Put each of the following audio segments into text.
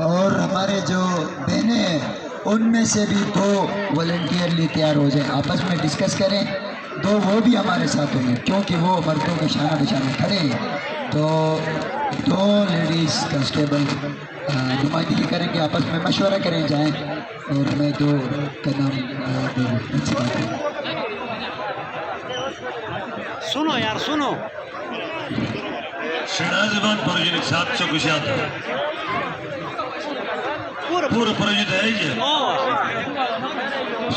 اور ہمارے جو بہنیں ہیں ان میں سے بھی 2 والنٹیئرلی تیار ہو جائیں، آپس میں ڈسکس کریں، 2 وہ بھی ہمارے ساتھ ہوں گے کیونکہ وہ مردوں کے شانہ بشانہ کھڑے ہیں، تو 2 لیڈیز کانسٹیبل نمائندگی کریں گے، آپس میں مشورہ کریں جائیں، اور میں 2 کا نام دے دوں۔ سنو یار سنو شنازبان پروجیکٹ 700 کشیات پورا پروجیکٹ ہے یہ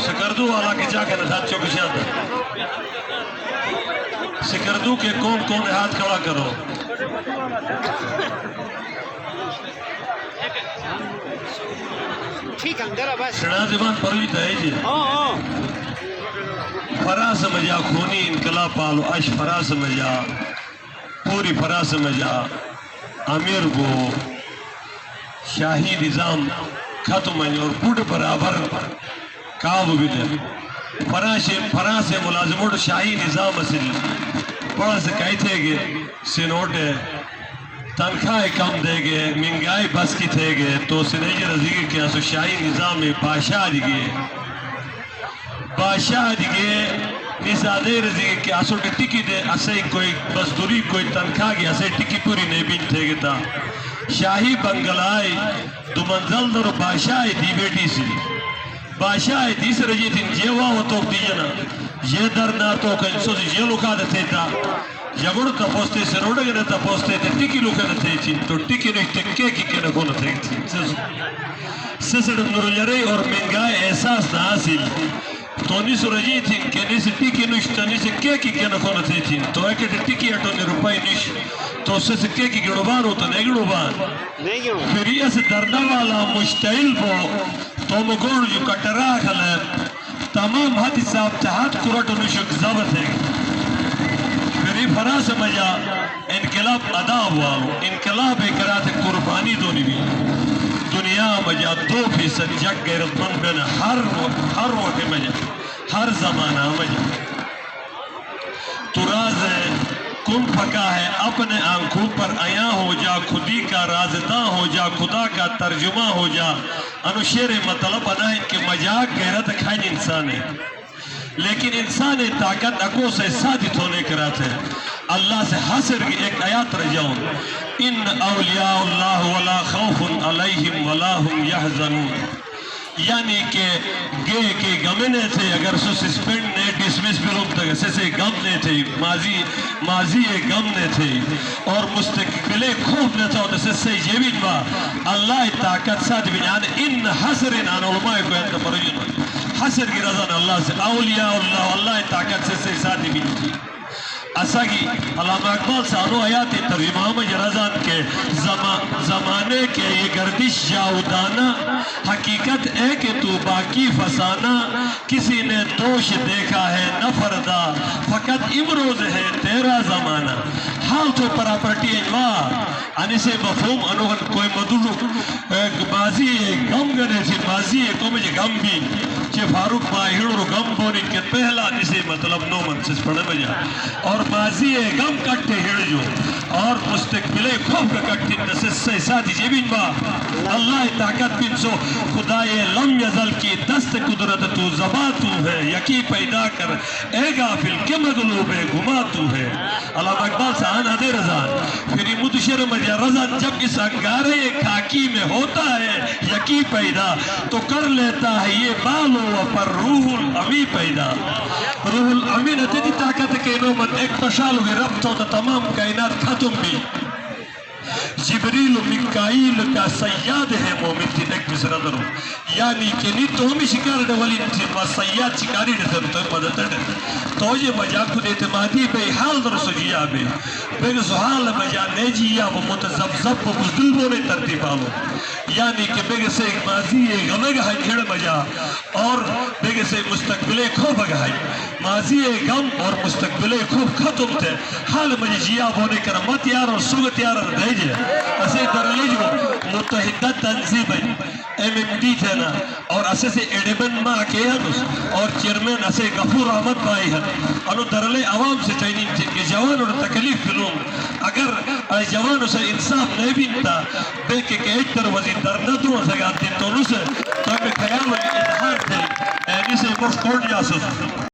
سکردو والا کے جا کے 700 کشیات سکردو کے کون ہاتھ کھڑا کرو شنازبان پروجیکٹ ہے یہ فرا سمجھا خونی انقلاب پالو اش فرا سمجھا پوری فرا سمجھا امیر کو شاہی نظام ختم ہے اور پوٹ برابر کعب بھی دے فرا سے ملازموٹ شاہی نظام اسل پڑھا سے کہی تھے گے سنوٹ تنخواہ کم دے گے منگائی بس کی تھے گے تو سنیجر رضی کے اسو شاہی نظام میں بادشاہ دیگے نسادے رضی کے اسو ٹکی دے اسے کوئی مزدوری کوئی تنخواہ گیا اسے ٹکی پوری نہیں بین تھے گے تا شاہی بنگلائی 2 منزل در بادشاہ دی بیٹی سی بادشاہ دی سے رجی تین جیوہ و توک دی جنا یہ در نا تو کنسو سے یہ لکھا دیتے تا جگڑ تا پوستے سے روڑ گئے تا پوستے تے ٹکی لکھا دیتے چین تو ٹکی نہیں ٹکے کی کنے کو نہ تھے سسڑ نرجرے اور منگائی احساس نہ حاصل تو نیسو رجی تین کہ نیسی ٹکی نشتا نیسی کی کنے کو نہ تھے چین تو ایک ٹکی اٹھو نے روپائی نش تو اس سے کی گڑوبان ہوتا نہیں گڑوبان پھر یہ سے دردہ والا مشتعل بو تو مگوڑ جو کٹرا کھلے تمام حد صاحب تحت کرٹو نشک ضابط ہے پھر یہ فرا سمجھا انقلاب ادا ہوا انقلاب اکرات قربانی دونی بھی دنیا مجھا 2% جگ غیرت من بین ہر وقت مجھا ہر زمانہ مجھا تو راز کن پھکا ہے اپنے آنکھوں پر آیا ہو جا خودی کا رازداں ہو جا خدا کا ترجمہ ہو جا انو شیر مطلب انا ہے کہ مجاق غیرت کھائن انسان ہے لیکن انسان طاقت اکو سے ثابت ہونے کراتے ہیں اللہ سے حسر کی ایک آیات رجاؤں ان اولیاء اللہ ولا خوف علیہم ولا ہم یحزنون یعنی کہ گے کے گمنے تھے اگر سو سسپینڈ نے ڈسمس بھی روک تک سے گم نے تھے ماضی گم نے تھے اور مستقبلے خوف نے تھا اور سے یہ بھی با اللہ طاقت ساتھ بھی یعنی ان حسر ان علماء کو انت پرجن حسر کی رضا اللہ سے اولیاء اللہ طاقت سے ساتھ بھی اساگی علامہ اقبال سانو آیات ترجمہ میں رضان کے زمانے کے یہ گردش جاودانا حقیقت ہے کہ تو باقی فسانہ کسی نے دوش دیکھا ہے نہ فردا فقط امروز ہے تیرا زمانہ حال تو پراپرٹی انواع آنے سے مفہوم انوہن کوئی مدلو ماضی غم گنے سے ماضی کو مجھے غم بھی چھے فاروق ماہر و غم بونی کے پہلا نسے مطلب نو منسس پڑھنے میں جا اور ماضی غم کٹے ہڑ جو اور مستقبلے خوف کٹے نسس سے ساتھی جیبین با اللہ طاقت بن سو خدای لم یزل کی دست قدرت تو زبا تو ہے یکی پیدا کر اے غافل کے مغلوب ہے گما تو ہے علامہ اقبال سہان حد رضان پھر یہ مدشر مجھا رضان جب اس انگارے کھاکی میں ہوتا ہے یکی پیدا تو کر لیتا ہے یہ بالو پر روح الامی پیدا روح الامی نے تیدی طاقت کے نومن ایک پشال ہوئے ربط ہوتا تمام کائنات ختم بھی جبریل و مکائیل کا سیاد ہے مومن تھی ایک بسرہ درو یعنی کہ نہیں تو ہمیں شکار دولی تھی ما سیاد شکاری نظر تو مدد ہے تو یہ مجا خود اعتمادی بے حال در سجیا بے بے سحال مجا نیجیا و متزبزب و بزدل بونے ترتیب آلو یعنی کہ بے سے ماضی غمگ ہے کھڑ مجا اور بے سے مستقبل خوب گئی ماضی غم اور مستقبل خوب ختم تھے حال مجھے جیا بونے کر مت یار اور سوگت یار دے اسے درلیجو متحدہ تنظیب MMD تھنا اور اسے سے ایڈیبن ماں کے ہنس اور چیئرمین اسے غفور احمد بھائی ہن انو درلے عوام سے چاہیے تھے کہ جوان اور تکلیف فلوم اگر جوان اسے انصاف نہیں بنتا بے کہ ایک تر وزیر درندوں سگاتی تو اسے تو ہمیں خیال ہوگی اظہار تھے ایسے مفت کون جاسوس